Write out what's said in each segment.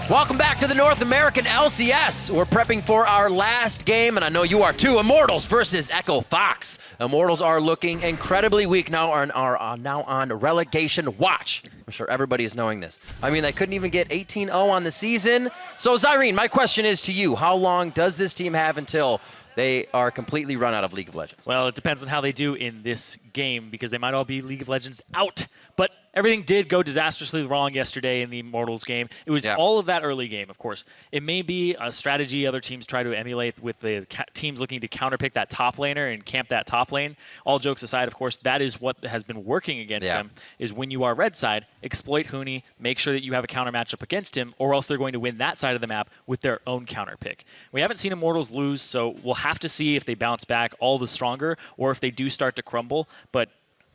Welcome back to the North American LCS. We're prepping for our last game, and I know you are too. Immortals versus Echo Fox. Immortals are looking incredibly weak now, are now on relegation watch. I'm sure everybody is knowing this. I mean, they couldn't even get 18-0 on the season. So, Zyrene, my question is to you. How long does this team have until they are completely run out of League of Legends? Well, it depends on how they do in this game because they might all be League of Legends out. But everything did go disastrously wrong yesterday in the Immortals game. It was all of that early game, of course. It may be a strategy other teams try to emulate with the teams looking to counterpick that top laner and camp that top lane. All jokes aside, of course, that is what has been working against them, is when you are red side, exploit Huni, make sure that you have a counter matchup against him, or else they're going to win that side of the map with their own counter pick. We haven't seen Immortals lose, so we'll have to see if they bounce back all the stronger or if they do start to crumble. But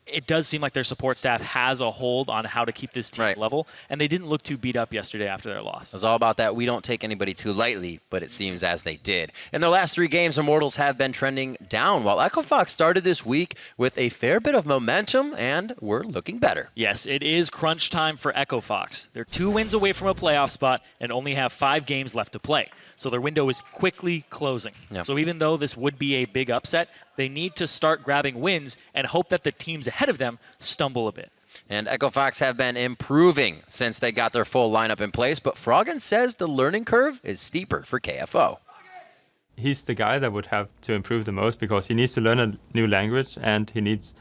it does seem like their support staff has a hold on how to keep this team level, and they didn't look too beat up yesterday after their loss. It was all about that. We don't take anybody too lightly, but it seems as they did. In their last 3 games, Immortals have been trending down, while Echo Fox started this week with a fair bit of momentum, and we're looking better. Yes, it is crunch time for Echo Fox. They're 2 wins away from a playoff spot and only have 5 games left to play. So their window is quickly closing. So even though this would be a big upset, they need to start grabbing wins and hope that the teams ahead of them stumble a bit. And Echo Fox have been improving since they got their full lineup in place, but Froggen says the learning curve is steeper for KFO. He's the guy that would have to improve the most because he needs to learn a new language and he needs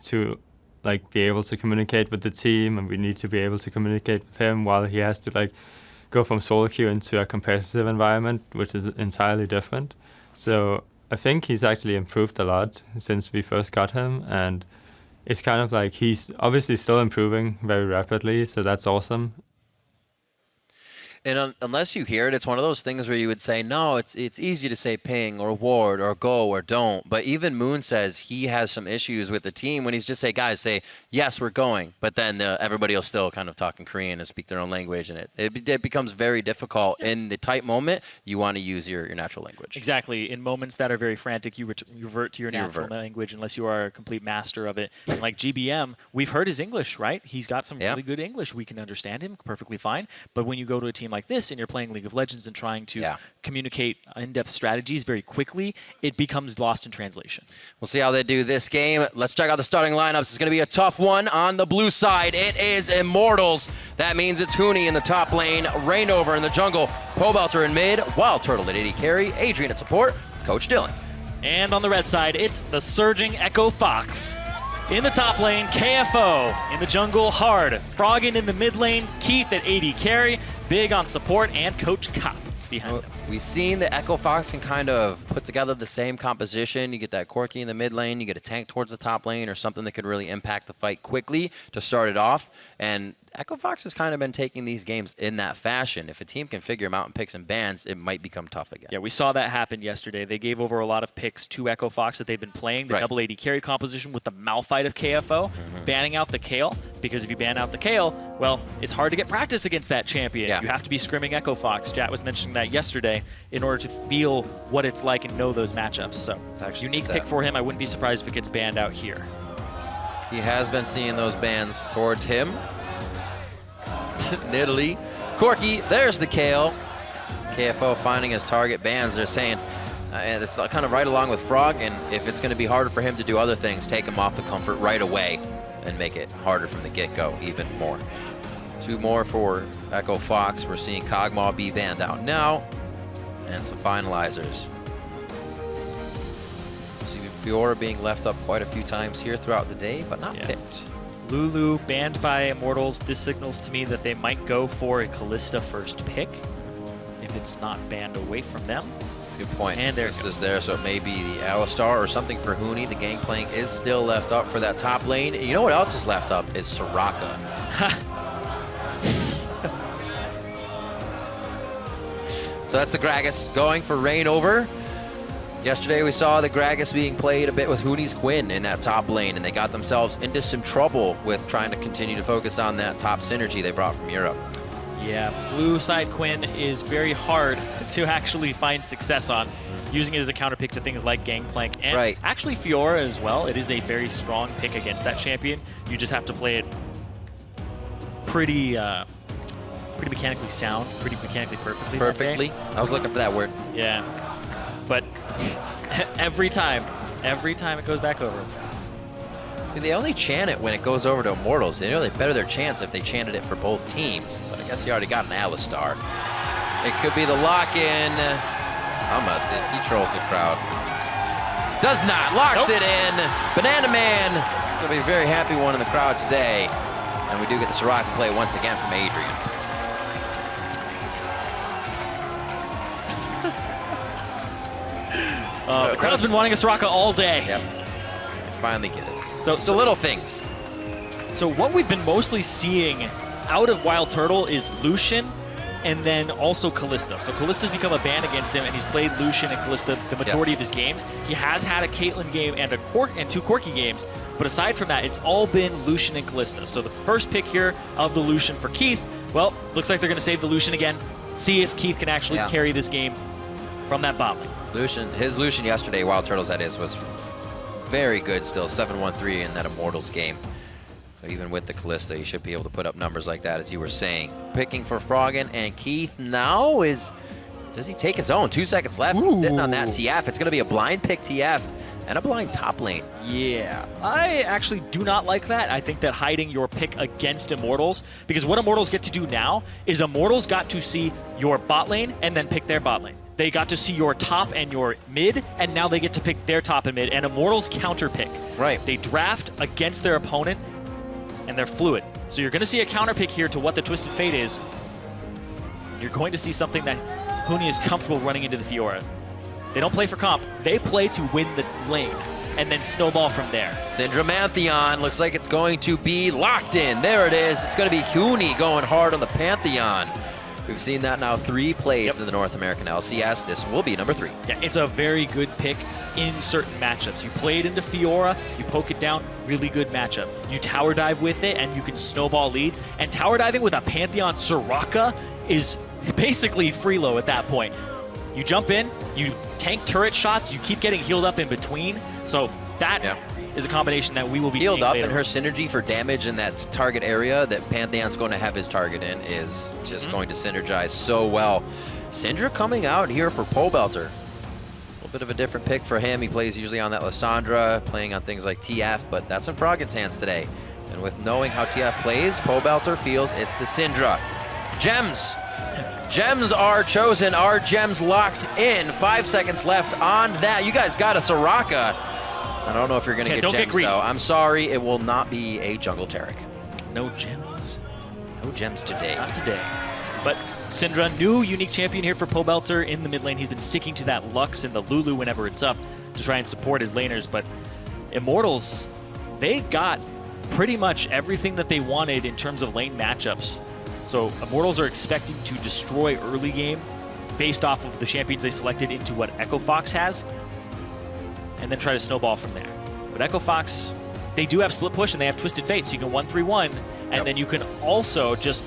to be able to communicate with the team, and we need to be able to communicate with him while he has to go from solo queue into a competitive environment, which is entirely different. So I think he's actually improved a lot since we first got him, and it's kind of like he's obviously still improving very rapidly, so that's awesome. And unless you hear it, it's one of those things where you would say, no, it's easy to say ping or ward or go or don't. But even Moon says he has some issues with the team when he's just say, guys, say, yes, we're going. But then everybody will still kind of talk in Korean and speak their own language. And it becomes very difficult. In the tight moment, you want to use your natural language. Exactly. In moments that are very frantic, you revert to your natural language unless you are a complete master of it. And like GBM, we've heard his English, right? He's got some really good English. We can understand him perfectly fine. But when you go to a team like this and you're playing League of Legends and trying to communicate in-depth strategies very quickly, it becomes lost in translation. We'll see how they do this game. Let's check out the starting lineups. It's going to be a tough one on the blue side. It is Immortals. That means it's Huni in the top lane, Rainover in the jungle, Pobelter in mid, Wild Turtle at AD carry, Adrian at support, Coach Dylan. And on the red side, it's the surging Echo Fox. In the top lane, KFO. In the jungle, Hard. Froggen in the mid lane, Keith at AD carry, Big on support, and Coach Cop behind them. We've seen that Echo Fox can kind of put together the same composition. You get that Corki in the mid lane, you get a tank towards the top lane, or something that could really impact the fight quickly to start it off. And Echo Fox has kind of been taking these games in that fashion. If a team can figure them out and pick some bans, it might become tough again. Yeah, we saw that happen yesterday. They gave over a lot of picks to Echo Fox that they've been playing. The double AD carry composition with the Malphite of KFO, banning out the Kayle, because if you ban out the Kayle, well, it's hard to get practice against that champion. You have to be scrimming Echo Fox. Jat was mentioning that yesterday in order to feel what it's like and know those matchups. So, unique pick for him. I wouldn't be surprised if it gets banned out here. He has been seeing those bans towards him. Nidalee. Corki, there's the Kayle. KFO finding his target bans. They're saying, and it's kind of right along with Frog, and if it's going to be harder for him to do other things, take him off the comfort right away and make it harder from the get-go even more. 2 more for Echo Fox. We're seeing Kog'Maw be banned out now, and some finalizers. See Fiora being left up quite a few times here throughout the day, but not picked. Lulu banned by Immortals. This signals to me that they might go for a Kalista first pick if it's not banned away from them. That's a good point. And this is there, so it may be the Alistar or something for Huni. The Gangplank is still left up for that top lane. You know what else is left up is Soraka. So that's the Gragas going for Rainover. Yesterday we saw the Gragas being played a bit with Huni's Quinn in that top lane, and they got themselves into some trouble with trying to continue to focus on that top synergy they brought from Europe. Yeah, blue side Quinn is very hard to actually find success on, using it as a counter pick to things like Gangplank and actually Fiora as well. It is a very strong pick against that champion. You just have to play it pretty pretty mechanically sound, pretty mechanically perfectly. Perfectly. I was looking for that word. Yeah. But every time it goes back over. See, they only chant it when it goes over to Immortals. They know they better their chance if they chanted it for both teams. But I guess he already got an Alistar. It could be the lock-in. He trolls the crowd. Does not. Locks it in. Banana Man is going to be a very happy one in the crowd today. And we do get the Soraka play once again from Adrian. The crowd's been wanting a Soraka all day. Yep. We finally get it. So It's the little things. So what we've been mostly seeing out of Wild Turtle is Lucian and then also Kalista. So Kalista's become a ban against him, and he's played Lucian and Kalista the majority of his games. He has had a Caitlyn game and two Corki games, but aside from that, it's all been Lucian and Kalista. So the first pick here of the Lucian for Keith, well, looks like they're going to save the Lucian again. See if Keith can actually carry this game from that bot lane. His Lucian yesterday, Wild Turtles that is, was very good still, 7-1-3 in that Immortals game. So even with the Kalista, you should be able to put up numbers like that, as you were saying. Picking for Froggen, and Keith now does he take his own? 2 seconds left. He's sitting on that TF. It's going to be a blind pick TF and a blind top lane. Yeah, I actually do not like that. I think that hiding your pick against Immortals, because what Immortals get to do now is Immortals got to see your bot lane and then pick their bot lane. They got to see your top and your mid, and now they get to pick their top and mid, and Immortals counter pick. Right. They draft against their opponent, and they're fluid. So you're going to see a counter pick here to what the Twisted Fate is. You're going to see something that Huni is comfortable running into the Fiora. They don't play for comp. They play to win the lane and then snowball from there. Syndra Pantheon looks like it's going to be locked in. There it is. It's going to be Huni going hard on the Pantheon. We've seen that now 3 plays in the North American LCS. This will be number 3. Yeah, it's a very good pick in certain matchups. You play it into Fiora, you poke it down, really good matchup. You tower dive with it, and you can snowball leads. And tower diving with a Pantheon Soraka is basically free low at that point. You jump in, you tank turret shots, you keep getting healed up in between. So that is a combination that we will be healed seeing up, later. and her synergy for damage in that target area that Pantheon's going to have his target in is just going to synergize so well. Syndra coming out here for Pobelter. A little bit of a different pick for him. He plays usually on that Lissandra, playing on things like TF, but that's in Froggen's hands today. And with knowing how TF plays, Pobelter feels it's the Syndra. Gems. Gems are chosen. Are gems locked in? 5 seconds left on that. You guys got a Soraka. I don't know if you're going to get gems, though. I'm sorry, it will not be a Jungle Taric. No gems. No gems today. Not today. But Syndra, new unique champion here for Pobelter in the mid lane. He's been sticking to that Lux and the Lulu whenever it's up to try and support his laners. But Immortals, they got pretty much everything that they wanted in terms of lane matchups. So Immortals are expecting to destroy early game based off of the champions they selected into what Echo Fox has, and then try to snowball from there. But Echo Fox, they do have split push and they have Twisted Fate, so you can 1-3-1, and then you can also just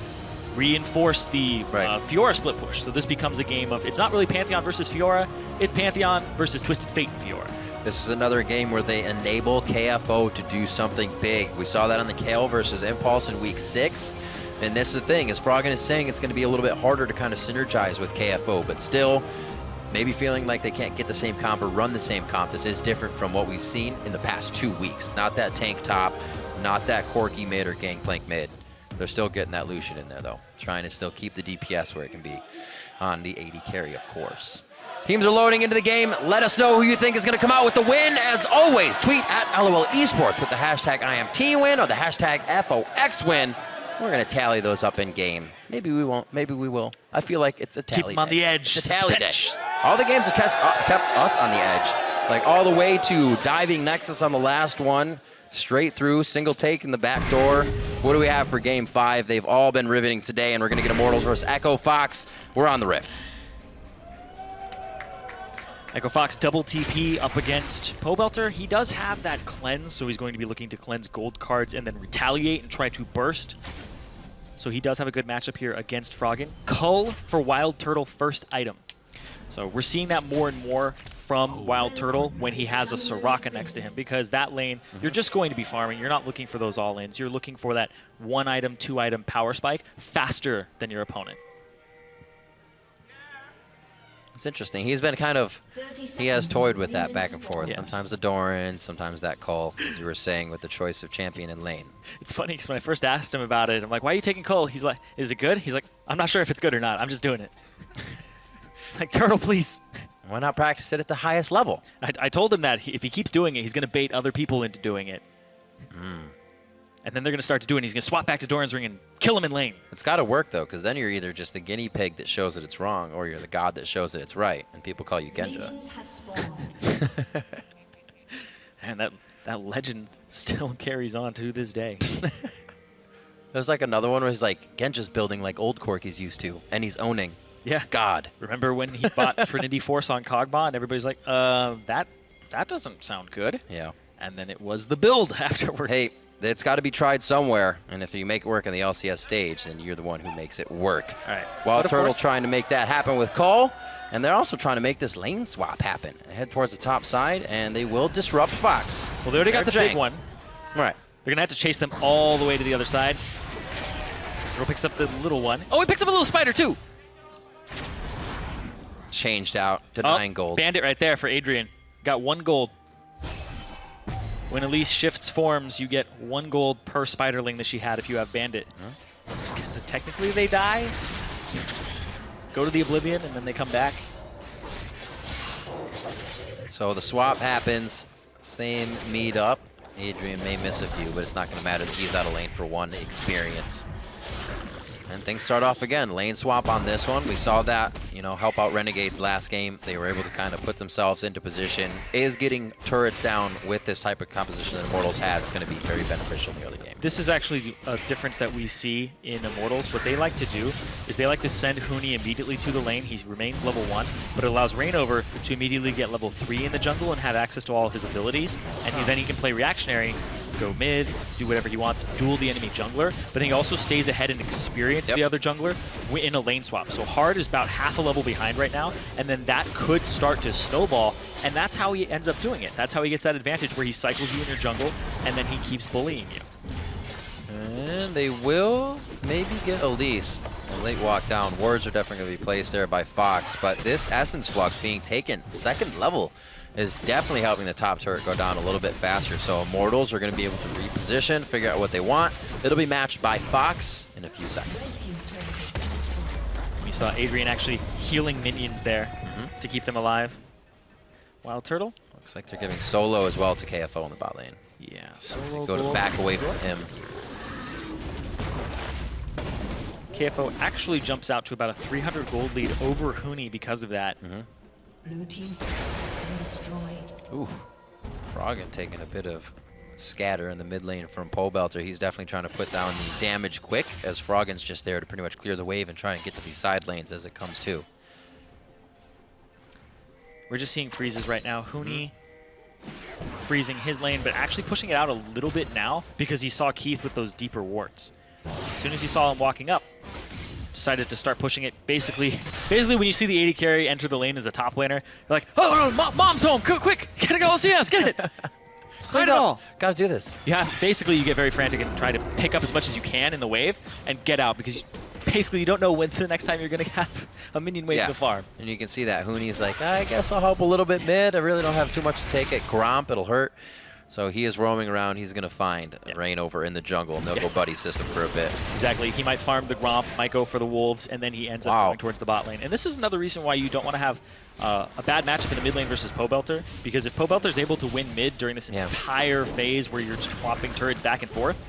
reinforce the Fiora split push. So this becomes a game of, it's not really Pantheon versus Fiora, it's Pantheon versus Twisted Fate and Fiora. This is another game where they enable KFO to do something big. We saw that on the Kayle versus Impulse in week 6. And this is the thing, as Froggen is saying, it's going to be a little bit harder to kind of synergize with KFO, but still, maybe feeling like they can't get the same comp or run the same comp. This is different from what we've seen in the past 2 weeks. Not that tank top, not that Corki mid or Gangplank mid. They're still getting that Lucian in there, though. Trying to still keep the DPS where it can be on the AD carry, of course. Teams are loading into the game. Let us know who you think is going to come out with the win. As always, tweet at LOL Esports with the hashtag IMTWin or the hashtag FOXWin. We're going to tally those up in game. Maybe we won't. Maybe we will. I feel like it's a tally Keep them on the edge. It's a tally day. All the games have kept us on the edge. Like all the way to diving Nexus on the last one, straight through, single take in the back door. What do we have for game 5? They've all been riveting today, and we're going to get Immortals versus Echo Fox. We're on the Rift. Echo Fox double TP up against Pobelter. He does have that cleanse, so he's going to be looking to cleanse gold cards and then retaliate and try to burst. So he does have a good matchup here against Froggen. Cull for Wild Turtle first item. So we're seeing that more and more from Wild Turtle when he has a Soraka next to him, because that lane, you're just going to be farming. You're not looking for those all-ins. You're looking for that 1-item, 2-item power spike faster than your opponent. It's interesting. He's been kind of, he has toyed with that back and forth. Yes. Sometimes the Doran, sometimes that Cull, as you were saying, with the choice of champion and lane. It's funny because when I first asked him about it, I'm like, why are you taking Cole? He's like, is it good? He's like, I'm not sure if it's good or not. I'm just doing it. It's like, Turtle, please. Why not practice it at the highest level? I told him that if he keeps doing it, he's going to bait other people into doing it. And then they're going to start to do it, and he's going to swap back to Doran's ring and kill him in lane. It's got to work, though, because then you're either just the guinea pig that shows that it's wrong, or you're the god that shows that it's right, and people call you Genja. And that legend still carries on to this day. There's like another one where he's like, Genja's building like old Corky's used to, and he's owning Yeah. God. Remember when he bought Trinity Force on Kog'Maw, and everybody's like, that doesn't sound good. Yeah. And then it was the build afterwards. Hey, it's got to be tried somewhere, and if you make it work in the LCS stage, then you're the one who makes it work. All right. Wild But of Turtle course- trying to make that happen with Cole, and they're also trying to make this lane swap happen. Head towards the top side, and they will disrupt Fox. Well, they already got the They're big Jang. one. Right. They're going to have to chase them all the way to the other side. Turtle picks up the little one. Oh, he picks up a little spider, too. Changed out to 9 gold. Bandit right there for Adrian. Got 1 gold. When Elise shifts forms, you get 1 gold per spiderling that she had if you have Bandit. So technically they die, go to the Oblivion, and then they come back. So the swap happens, same meet up. Adrian may miss a few, but it's not going to matter. He's out of lane for 1 experience. And things start off again. Lane swap on this one. We saw that, help out Renegades last game. They were able to kind of put themselves into position. Is getting turrets down with this type of composition that Immortals has going to be very beneficial in the early game. This is actually a difference that we see in Immortals. What they like to do is they like to send Huni immediately to the lane. He remains level 1, but it allows Reignover to immediately get level 3 in the jungle and have access to all of his abilities. And then he can play reactionary, go mid, do whatever he wants, duel the enemy jungler, but then he also stays ahead in experience of the other jungler in a lane swap. So Hard is about half a level behind right now, and then that could start to snowball, and that's how he ends up doing it. That's how he gets that advantage where he cycles you in your jungle, and then he keeps bullying you. And they will maybe get Elise. A late walk down. Wards are definitely going to be placed there by Fox, but this Essence Flux being taken 2nd level is definitely helping the top turret go down a little bit faster. So Immortals are going to be able to reposition, figure out what they want. It'll be matched by Fox in a few seconds. We saw Adrian actually healing minions there to keep them alive. Wild Turtle? Looks like they're giving solo as well to KFO in the bot lane. Yeah, solo Go to gold. back away from him. KFO actually jumps out to about a 300 gold lead over Huni because of that. Blue team's turret has been destroyed. Ooh, Froggen taking a bit of scatter in the mid lane from Pobelter. He's definitely trying to put down the damage quick, as Froggen's just there to pretty much clear the wave and try and get to these side lanes as it comes to. We're just seeing freezes right now. Huni freezing his lane, but actually pushing it out a little bit now because he saw Keith with those deeper wards. As soon as he saw him walking up, decided to start pushing it. Basically when you see the AD carry enter the lane as a top laner, you're like, oh, no, mom's home, quick, get it all, CS, get it. Fight it all. Gotta do this. Yeah, basically you get very frantic and try to pick up as much as you can in the wave and get out because basically you don't know when's the next time you're going to have a minion wave to farm. And you can see that Huni's like, I guess I'll help a little bit mid. I really don't have too much to take at Gromp. It'll hurt. So he is roaming around. He's going to find Reignover in the jungle, and they'll go buddy system for a bit. Exactly. He might farm the Gromp, might go for the Wolves, and then he ends up going towards the bot lane. And this is another reason why you don't want to have a bad matchup in the mid lane versus Pobelter, because if Pobelter's able to win mid during this entire phase where you're just swapping turrets back and forth,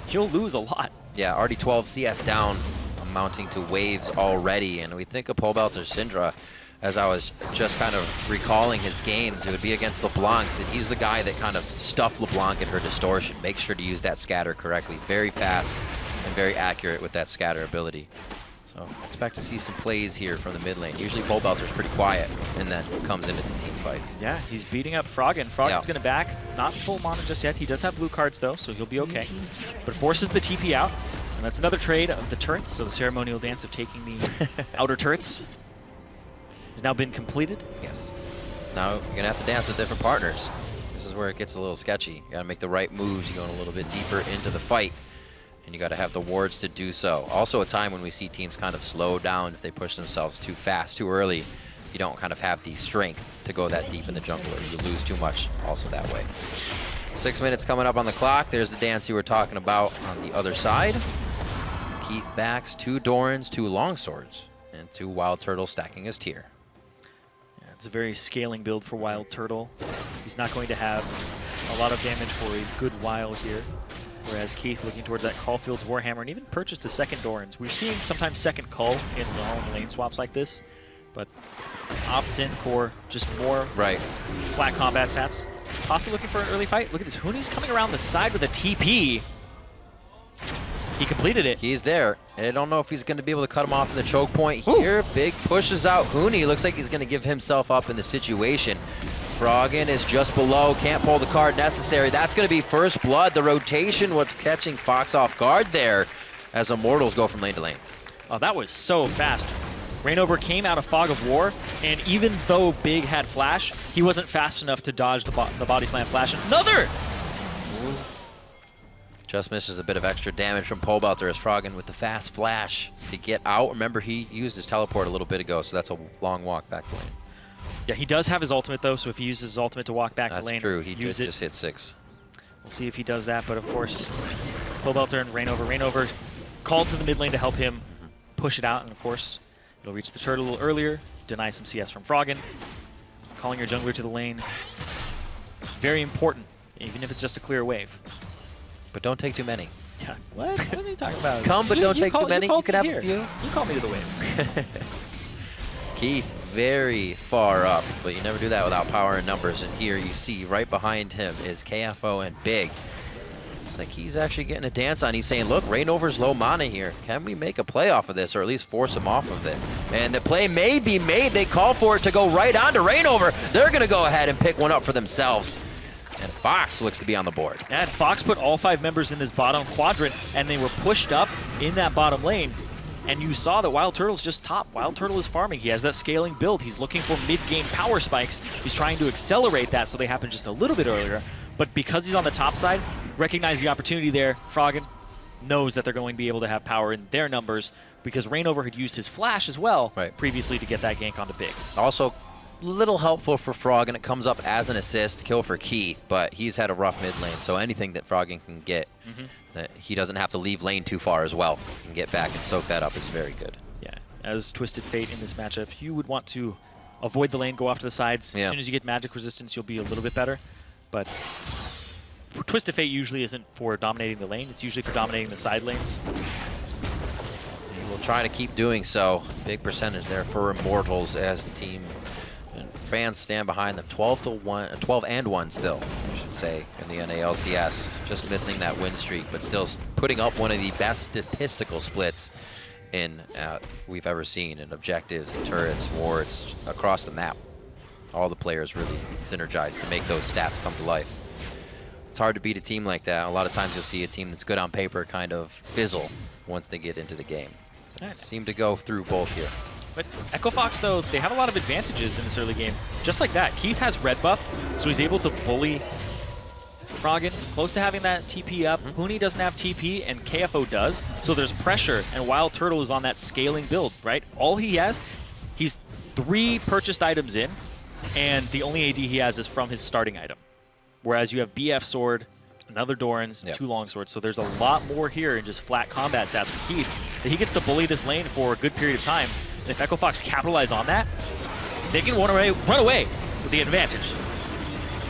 he'll lose a lot. Yeah, already 12 CS down, amounting to waves already. And we think of Pobelter Syndra, as I was just kind of recalling his games, it would be against LeBlanc, and he's the guy that kind of stuffed LeBlanc in her distortion. Make sure to use that scatter correctly. Very fast and very accurate with that scatter ability. So expect to see some plays here from the mid lane. Usually Pobelter's pretty quiet and then comes into the team fights. Yeah, he's beating up Froggen. Froggen's going to back. Not full mana just yet. He does have blue cards, though, so he'll be okay. But forces the TP out, and that's another trade of the turrets. So the ceremonial dance of taking the outer turrets has now been completed. Yes. Now you're going to have to dance with different partners. This is where it gets a little sketchy. You got to make the right moves. You're going a little bit deeper into the fight. And you got to have the wards to do so. Also a time when we see teams kind of slow down if they push themselves too fast, too early. You don't kind of have the strength to go that deep in the jungle, or you lose too much also that way. 6 minutes coming up on the clock. There's the dance you were talking about on the other side. Keith backs 2 Dorans, 2 Longswords, and 2 Wild Turtles stacking his tier. Yeah, it's a very scaling build for Wild Turtle. He's not going to have a lot of damage for a good while here. Whereas Keith looking towards that Caulfield's Warhammer and even purchased a second Doran's. We're seeing sometimes second Cull in the home lane swaps like this, but opts in for just more flat combat stats. Possibly looking for an early fight. Look at this. Huni's coming around the side with a TP. He completed it. He's there. I don't know if he's going to be able to cut him off in the choke point here. Big pushes out Huni. Looks like he's going to give himself up in the situation. Froggen is just below. Can't pull the card necessary. That's going to be first blood. The rotation, what's catching Fox off guard there as Immortals go from lane to lane. Oh, that was so fast. Reignover came out of Fog of War, and even though Big had Flash, he wasn't fast enough to dodge the body slam flash. Another! Just misses a bit of extra damage from Pole Belter as Froggen with the fast flash to get out. Remember, he used his teleport a little bit ago, so that's a long walk back to lane. Yeah, he does have his ultimate, though, so if he uses his ultimate to walk back to lane, that's true. He did just hit 6. We'll see if he does that, but of course, Pole Belter and Reignover. Reignover called to the mid lane to help him push it out, and of course, it'll reach the turret a little earlier, deny some CS from Froggen. Calling your jungler to the lane, very important, even if it's just a clear wave. But don't take too many. Yeah. What are you talking about? Come, but don't take too many. You can have a few. You call me to the wave. Keith very far up, but you never do that without power and numbers. And here you see right behind him is KFO and Big. It's like he's actually getting a dance on. He's saying, look, Reignover's low mana here. Can we make a play off of this, or at least force him off of it? And the play may be made. They call for it to go right onto Reignover. They're going to go ahead and pick one up for themselves. And Fox looks to be on the board. And Fox put all 5 members in this bottom quadrant, and they were pushed up in that bottom lane. And you saw that Wild Turtle's just top. Wild Turtle is farming. He has that scaling build. He's looking for mid-game power spikes. He's trying to accelerate that so they happen just a little bit earlier. But because he's on the top side, recognize the opportunity there. Froggen knows that they're going to be able to have power in their numbers because Reignover had used his flash as well previously to get that gank onto Big. Also, little helpful for Froggen. It comes up as an assist kill for Keith, but he's had a rough mid lane, so anything that Froggen can get, that he doesn't have to leave lane too far as well, and get back and soak that up is very good. Yeah, as Twisted Fate in this matchup, you would want to avoid the lane, go off to the sides. As soon as you get magic resistance, you'll be a little bit better. But Twisted Fate usually isn't for dominating the lane, it's usually for dominating the side lanes. And we'll try to keep doing so. Big percentage there for Immortals as the team and fans stand behind them. 12 and 1 still, I should say, in the NALCS. Just missing that win streak, but still putting up one of the best statistical splits in we've ever seen in objectives, and turrets, wards, across the map. All the players really synergize to make those stats come to life. It's hard to beat a team like that. A lot of times you'll see a team that's good on paper kind of fizzle once they get into the game. Nice. Seem to go through both here. But Echo Fox, though, they have a lot of advantages in this early game. Just like that, Keith has red buff, so he's able to bully Froggen, close to having that TP up. Huni doesn't have TP, and KFO does, so there's pressure, and Wild Turtle is on that scaling build, right? All he has, he's 3 purchased items in, and the only AD he has is from his starting item. Whereas you have BF Sword, another Doran's, 2 Longswords, so there's a lot more here in just flat combat stats for Keith, that he gets to bully this lane for a good period of time. And if Echo Fox capitalize on that, they can run away with the advantage.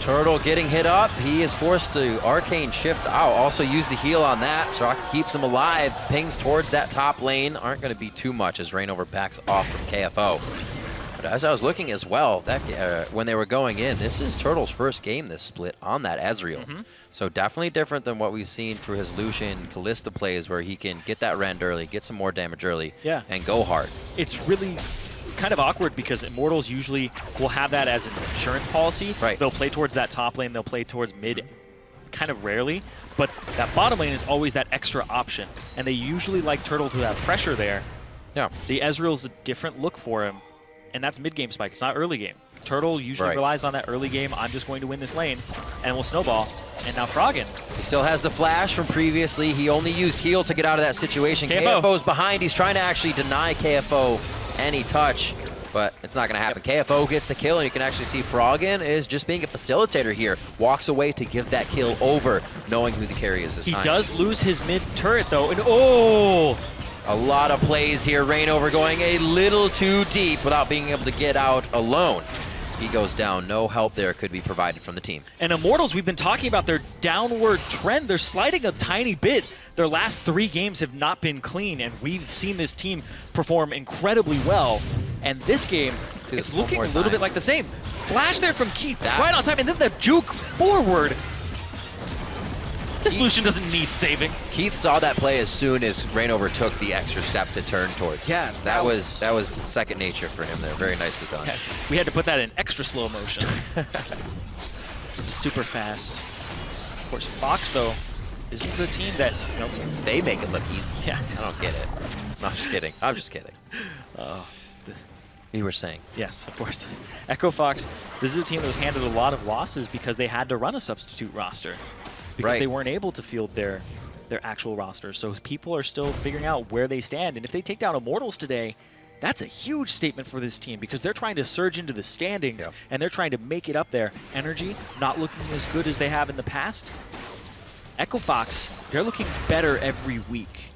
Turtle getting hit up. He is forced to arcane shift out. Also use the heal on that. Soraka keeps him alive. Pings towards that top lane. Aren't going to be too much as Reignover backs off from KFO. But as I was looking as well, that when they were going in, this is Turtle's first game this split on that Ezreal. So definitely different than what we've seen for his Lucian Kalista plays, where he can get that rend early, get some more damage early, and go hard. It's really kind of awkward because Immortals usually will have that as an insurance policy. They'll play towards that top lane, they'll play towards mid kind of rarely, but that bottom lane is always that extra option. And they usually like Turtle to have pressure there. Yeah. The Ezreal's a different look for him, and that's mid-game spike, it's not early game. Turtle usually relies on that early game. I'm just going to win this lane, and we'll snowball. And now Froggen. He still has the flash from previously. He only used heal to get out of that situation. KFO. KFO's behind. He's trying to actually deny KFO any touch, but it's not going to happen. KFO gets the kill, and you can actually see Froggen is just being a facilitator here. Walks away to give that kill over, knowing who the carry is this time. He does lose his mid turret, though, and oh! A lot of plays here. Reignover going a little too deep without being able to get out alone. He goes down. No help there could be provided from the team. And Immortals, we've been talking about their downward trend. They're sliding a tiny bit. Their last 3 games have not been clean, and we've seen this team perform incredibly well. And this game, it's looking a little bit like the same. Flash there from Keith, right on time, and then the juke forward. This Lucian doesn't need saving. Keith saw that play as soon as Reignover took the extra step to turn towards. Yeah, that was second nature for him there. Very nicely done. Yeah, we had to put that in extra slow motion. Super fast. Of course, Fox though, this is the team that they make it look easy. Yeah, I don't get it. No, I'm just kidding. I'm just kidding. You were saying. Yes, of course. Echo Fox, this is a team that was handed a lot of losses because they had to run a substitute roster. Because they weren't able to field their actual roster. So people are still figuring out where they stand. And if they take down Immortals today, that's a huge statement for this team because they're trying to surge into the standings and they're trying to make it up there. Energy not looking as good as they have in the past. Echo Fox, they're looking better every week.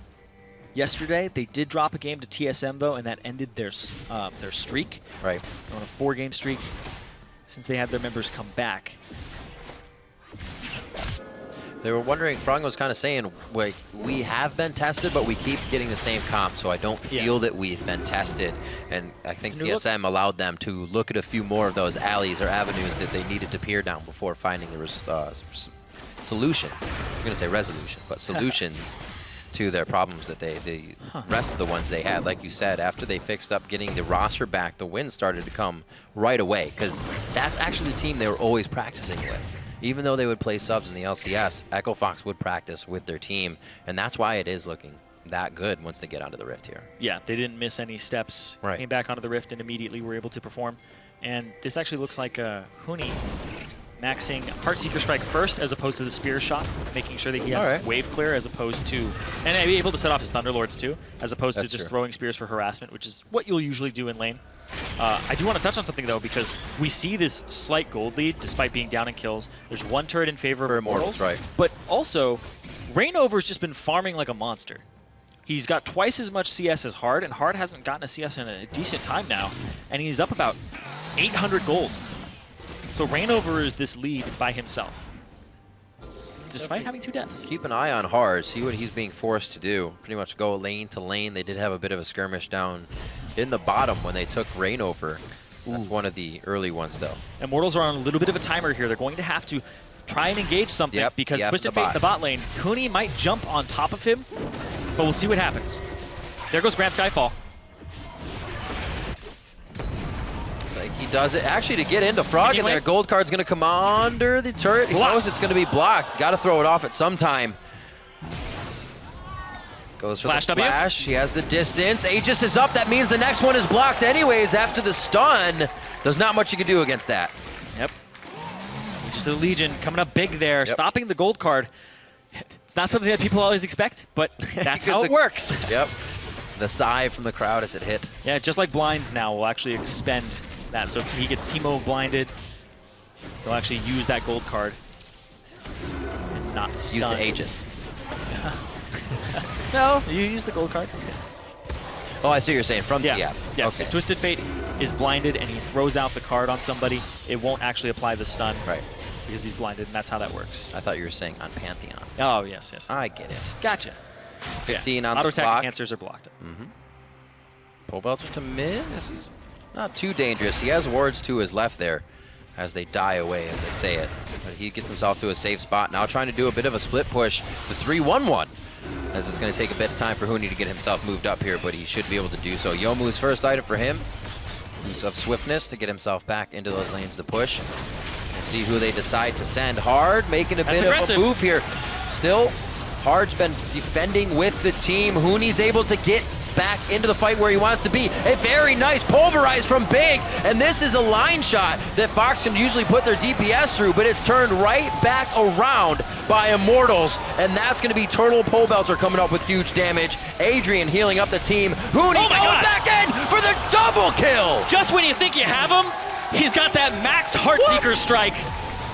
Yesterday, they did drop a game to TSM though, and that ended their streak. Right. On a 4-game streak since they had their members come back. They were wondering, Froggen was kind of saying, like, we have been tested, but we keep getting the same comp, so I don't feel that we've been tested. And I think TSM allowed them to look at a few more of those alleys or avenues that they needed to peer down before finding the solutions. I'm going to say resolution, but solutions to their problems that the rest of the ones they had. Like you said, after they fixed up getting the roster back, the wins started to come right away, because that's actually the team they were always practicing with. Even though they would play subs in the LCS, Echo Fox would practice with their team, and that's why it is looking that good once they get onto the Rift here. Yeah, they didn't miss any steps. Came back onto the Rift and immediately were able to perform. And this actually looks like Huni maxing Heartseeker Strike first as opposed to the Spear Shot, making sure that he has wave clear as opposed to, and be able to set off his Thunderlords too, as opposed to just throwing spears for harassment, which is what you'll usually do in lane. I do want to touch on something though, because we see this slight gold lead despite being down in kills. There's 1 turret in favor of Immortals, but also Reignover's just been farming like a monster. He's got twice as much CS as Hard, and Hard hasn't gotten a CS in a decent time now, and he's up about 800 gold. So Reignover is this lead by himself, despite having 2 deaths. Keep an eye on Hard, see what he's being forced to do. Pretty much go lane to lane. They did have a bit of a skirmish down in the bottom when they took Reignover. That's one of the early ones, though. Immortals are on a little bit of a timer here. They're going to have to try and engage something because Twisted Fate in the bot lane. Huni might jump on top of him, but we'll see what happens. There goes Grand Skyfall. Like he does it actually to get into Froggen there. Gold card's going to come under the turret. He knows it's going to be blocked. He's got to throw it off at some time. Goes for the flash. He has the distance. Aegis is up. That means the next one is blocked anyways after the stun. There's not much you can do against that. Yep. Just the Legion coming up big there, stopping the gold card. It's not something that people always expect, but that's how it works. Yep. The sigh from the crowd as it hit. Yeah, just like blinds now will actually expend that. So if he gets Teemo blinded, he'll actually use that gold card and not stun. Use the Aegis. No, you use the gold card. Oh, I see what you're saying. From Yes. Okay. If Twisted Fate is blinded and he throws out the card on somebody, it won't actually apply the stun. Right. Because he's blinded, and that's how that works. I thought you were saying on Pantheon. Oh, yes. I get it. Gotcha. 15 on the auto-attack clock. enhancers are blocked. Pole Belcher to mid. This is not too dangerous. He has wards to his left there as they die away, as I say it. But he gets himself to a safe spot. Now trying to do a bit of a split push. The 3-1-1. As it's going to take a bit of time for Huni to get himself moved up here, but he should be able to do so. Youmuu's first item for him. Boots of swiftness to get himself back into those lanes to push. We'll see who they decide to send. Hard making a bit of a move here. Still, Hard's been defending with the team. Huni's able to get back into the fight where he wants to be. A very nice pulverize from Big, and this is a line shot that Fox can usually put their DPS through, but it's turned right back around by Immortals, and that's going to be Turtle Pole Belter coming up with huge damage. Adrian healing up the team. Huni going back in for the double kill! Just when you think you have him, he's got that maxed Heartseeker strike.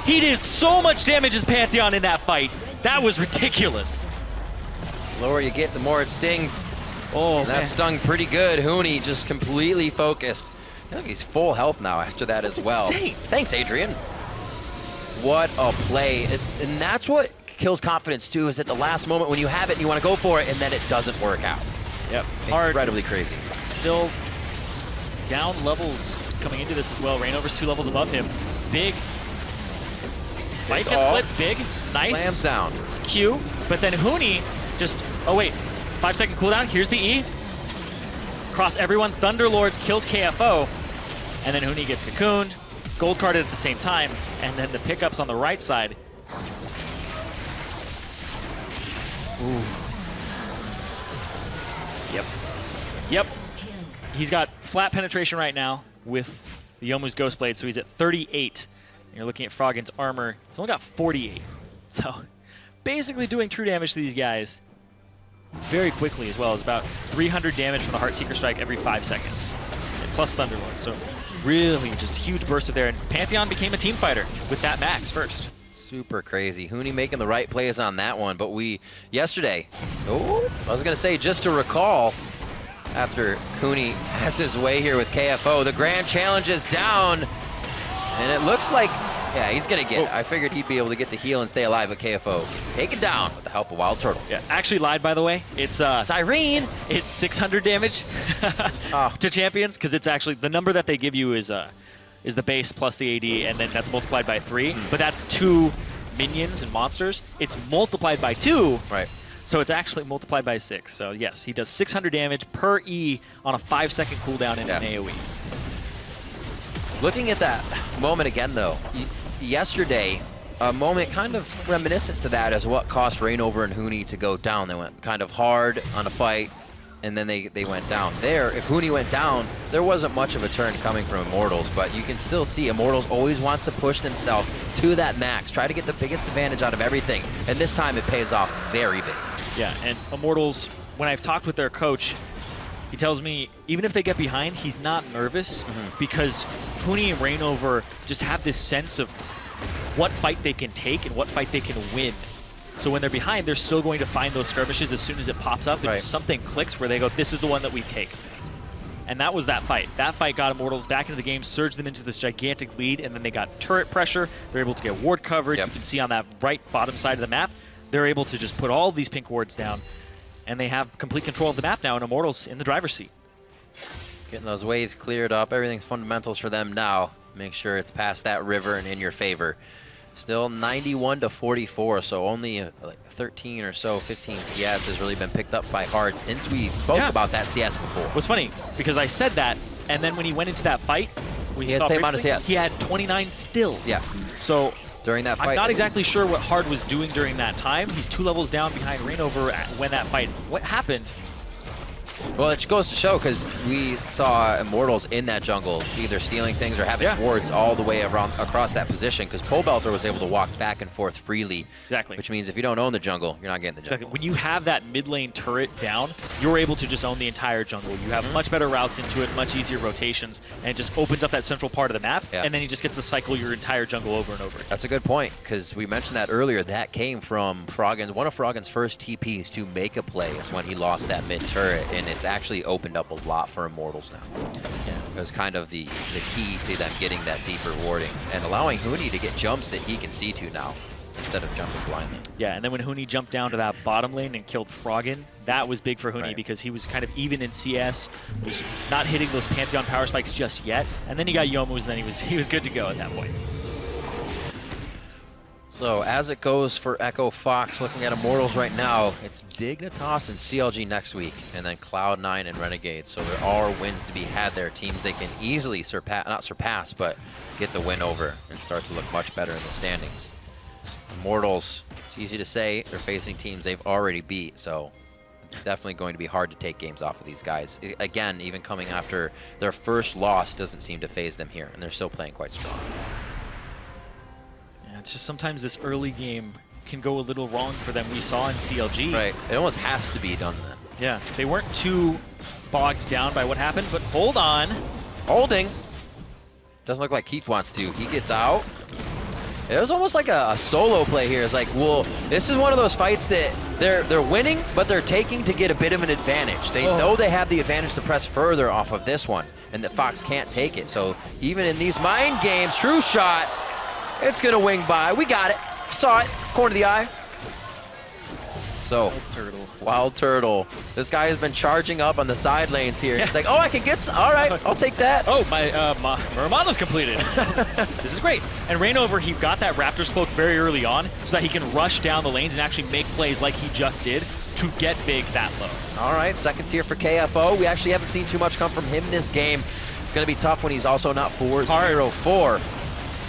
He did so much damage as Pantheon in that fight. That was ridiculous. The lower you get, the more it stings. Oh, and that stung pretty good. Huni just completely focused. I think he's full health now after that as well. Insane. Thanks, Adrian. What a play. And that's what kills confidence too, is at the last moment when you have it and you want to go for it and then it doesn't work out. Yep. Hard. Incredibly crazy. Still down levels coming into this as well. Reignover's 2 levels above him. Big. Fight gets split. Big. Nice. Slams down. Q. But then Huni just, oh wait, 5-second cooldown. Here's the E. Cross everyone. Thunderlords kills KFO. And then Huni gets cocooned. Gold carded at the same time. And then the pickups on the right side. Ooh. Yep. He's got flat penetration right now with the Youmuu's Ghostblade, so he's at 38. And you're looking at Froggen's armor. He's only got 48. So basically doing true damage to these guys very quickly as well. It's about 300 damage from the Heartseeker strike every 5 seconds. And plus Thunderlord. So really just huge burst of there. And Pantheon became a team fighter with that max first. Super crazy. Huni making the right plays on that one, but yesterday, I was gonna say, just to recall, after Huni has his way here with KFO, the grand challenge is down, and it looks like, yeah, he's gonna get it. I figured he'd be able to get the heal and stay alive, but KFO gets taken down with the help of Wild Turtle. Yeah, actually lied, by the way. It's Irene. It's 600 damage to champions, because it's actually, the number that they give you is the base plus the AD, and then that's multiplied by 3. But that's 2 minions and monsters. It's multiplied by 2. Right. So it's actually multiplied by 6. So yes, he does 600 damage per E on a 5-second cooldown in an AoE. Looking at that moment again, though, yesterday, a moment kind of reminiscent to that is what cost Reignover and Huni to go down. They went kind of hard on a fight, and then they went down. There, if Huni went down, there wasn't much of a turn coming from Immortals, but you can still see Immortals always wants to push themselves to that max, try to get the biggest advantage out of everything, and this time it pays off very big. Yeah, and Immortals, when I've talked with their coach, he tells me even if they get behind, he's not nervous because Huni and Reignover just have this sense of what fight they can take and what fight they can win. So when they're behind, they're still going to find those skirmishes as soon as it pops up and something clicks where they go, this is the one that we take. And that was that fight. That fight got Immortals back into the game, surged them into this gigantic lead, and then they got turret pressure. They're able to get ward coverage. You can see on that right bottom side of the map, they're able to just put all these pink wards down, and they have complete control of the map now, and Immortals in the driver's seat. Getting those waves cleared up. Everything's fundamentals for them now. Make sure it's past that river and in your favor. Still 91-44, so only like 13 or so, 15 CS has really been picked up by Hard since we spoke about that CS before. It was funny, because I said that, and then when he went into that fight, he had the same amount of CS. He had 29 still. Yeah. So during that fight, I'm not exactly sure what Hard was doing during that time. He's 2 levels down behind Reignover when that fight. What happened? Well, it goes to show because we saw Immortals in that jungle either stealing things or having wards all the way around across that position because Pole Belter was able to walk back and forth freely. Exactly. Which means if you don't own the jungle, you're not getting the jungle. Exactly. When you have that mid lane turret down, you're able to just own the entire jungle. You have much better routes into it, much easier rotations, and it just opens up that central part of the map, and then he just gets to cycle your entire jungle over and over again. That's a good point because we mentioned that earlier. That came from Froggen. One of Froggen's first TPs to make a play is when he lost that mid turret, and it's actually opened up a lot for Immortals now. Yeah. It was kind of the key to them getting that deeper warding and allowing Huni to get jumps that he can see to now instead of jumping blindly. Yeah, and then when Huni jumped down to that bottom lane and killed Froggen, that was big for Huni because he was kind of even in CS, was not hitting those Pantheon power spikes just yet, and then he got Youmuu's, and then he was good to go at that point. So as it goes for Echo Fox, looking at Immortals right now, it's Dignitas and CLG next week, and then Cloud9 and Renegade. So there are wins to be had there. Teams they can easily not surpass, but get the win over and start to look much better in the standings. Immortals, it's easy to say, they're facing teams they've already beat, so Definitely going to be hard to take games off of these guys. Again, even coming after their first loss doesn't seem to phase them here, and they're still playing quite strong. Yeah, it's just sometimes this early game can go a little wrong for them. We saw in CLG. Right. It almost has to be done then. Yeah, they weren't too bogged down by what happened, but hold on. Holding. Doesn't look like Keith wants to. He gets out. It was almost like a solo play here. It's like, well, this is one of those fights that they're winning, but they're taking to get a bit of an advantage. They know they have the advantage to press further off of this one, and that Fox can't take it. So even in these mind games, true shot, it's going to wing by. We got it. Saw it. Corner of the eye. So, Wild Turtle. This guy has been charging up on the side lanes here. It's like, oh, I can get all right, I'll take that. Oh, my Muramana's completed. This is great. And Reignover, he got that Raptors cloak very early on so that he can rush down the lanes and actually make plays like he just did to get big that low. All right, second tier for KFO. We actually haven't seen too much come from him in this game. It's going to be tough when he's also not 4-0-4.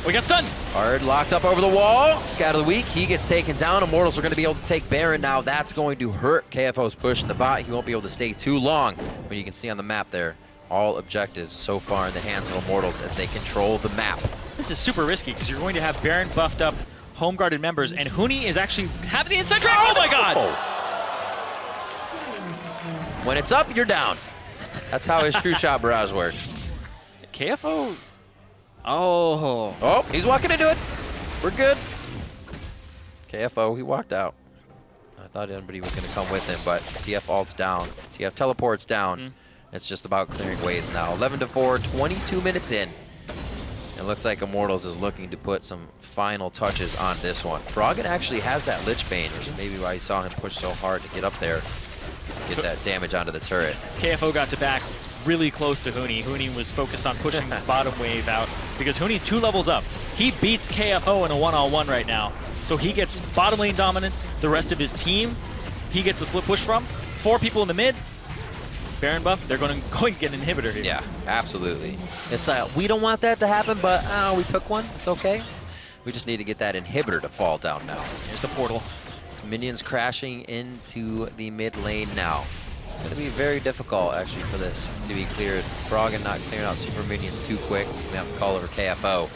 We got stunned. Hard locked up over the wall. Scout of the week. He gets taken down. Immortals are going to be able to take Baron now. That's going to hurt KFO's push in the bot. He won't be able to stay too long. But you can see on the map there, all objectives so far in the hands of Immortals as they control the map. This is super risky because you're going to have Baron buffed up home guarded members, and Huni is actually having the inside track. Oh my god! When it's up, you're down. That's how his true shot barrage works. KFO. Oh. Oh, he's walking into it. We're good. KFO, he walked out. I thought anybody was going to come with him, but TF ults down. TF teleports down. It's just about clearing waves now. 11-4, 22 minutes in. It looks like Immortals is looking to put some final touches on this one. Froggen actually has that Lich Bane, which is maybe why you saw him push so hard to get up there, get that damage onto the turret. KFO got to back really close to Huni. Huni was focused on pushing the bottom wave out because Huni's 2 levels up. He beats KFO in a one-on-one right now. So he gets bottom lane dominance. The rest of his team, he gets the split push from. 4 people in the mid. Baron buff, they're going to get an inhibitor here. Yeah, absolutely. It's we don't want that to happen, but we took one. It's okay. We just need to get that inhibitor to fall down now. Here's the portal. Minions crashing into the mid lane now. It's going to be very difficult, actually, for this to be cleared. Froggen not clearing out super minions too quick. We have to call over KFO.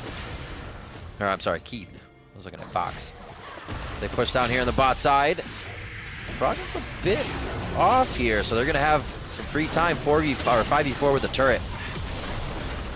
Or, I'm sorry, Keith. I was looking at Fox. As they push down here on the bot side. Froggen's a bit off here, so they're going to have some free time, 5v4 with the turret.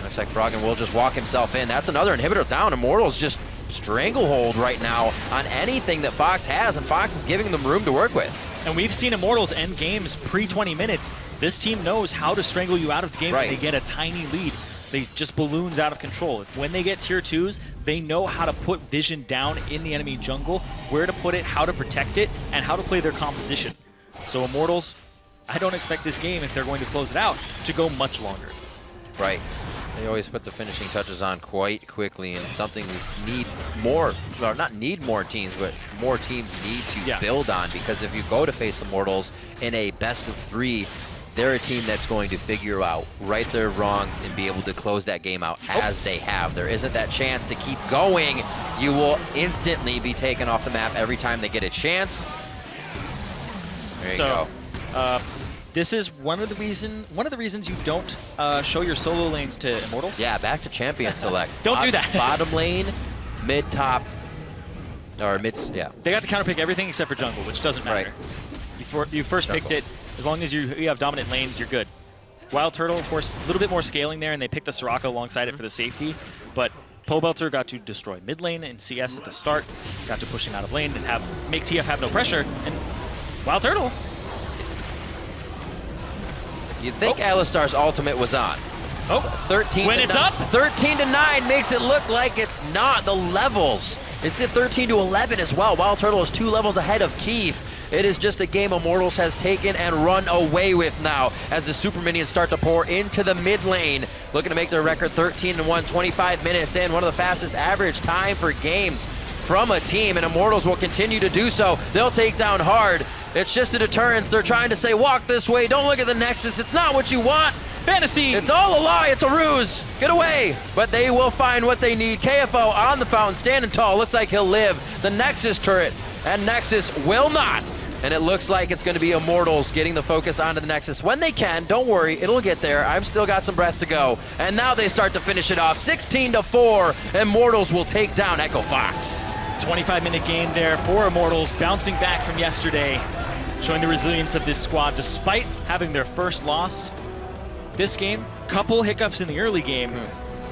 Looks like Froggen will just walk himself in. That's another inhibitor down. Immortals just stranglehold right now on anything that Fox has, and Fox is giving them room to work with. And we've seen Immortals end games pre-20 minutes. This team knows how to strangle you out of the game when they get a tiny lead. They just balloons out of control. When they get tier 2s, they know how to put vision down in the enemy jungle, where to put it, how to protect it, and how to play their composition. So Immortals, I don't expect this game, if they're going to close it out, to go much longer. Right. They always put the finishing touches on quite quickly, and something we need more, or not need more teams, but more teams need to build on, because if you go to face Immortals in a best of 3, they're a team that's going to figure out, right their wrongs, and be able to close that game out as they have. There isn't that chance to keep going. You will instantly be taken off the map every time they get a chance. There you go. This is one of the reasons you don't show your solo lanes to Immortals. Yeah, back to champion select. Don't do that. Bottom lane, mid, top, or mid. Yeah. They got to counterpick everything except for jungle, which doesn't matter. You first picked it. As long as you have dominant lanes, you're good. Wild Turtle, of course, a little bit more scaling there, and they picked the Soraka alongside it for the safety. But Pobelter got to destroy mid lane and CS at the start, got to push him out of lane and make TF have no pressure. And Wild Turtle. You'd think Alistar's ultimate was on. 13 when to it's 9. up. 13 to 9 makes it look like it's not. The levels. It's at 13 to 11 as well. Wild Turtle is 2 levels ahead of Keith. It is just a game Immortals has taken and run away with now as the super minions start to pour into the mid lane. Looking to make their record 13-1, 25 minutes in. One of the fastest average time for games from a team, and Immortals will continue to do so. They'll take down hard. It's just a deterrence. They're trying to say, walk this way. Don't look at the Nexus. It's not what you want. Fantasy. It's all a lie. It's a ruse. Get away. But they will find what they need. KFO on the fountain, standing tall. Looks like he'll live. The Nexus turret, and Nexus will not. and it looks like it's going to be Immortals getting the focus onto the Nexus when they can. Don't worry, it'll get there. I've still got some breath to go. And now they start to finish it off. 16-4, Immortals will take down Echo Fox. 25-minute game there for Immortals, bouncing back from yesterday, showing the resilience of this squad despite having their first loss. This game, couple hiccups in the early game,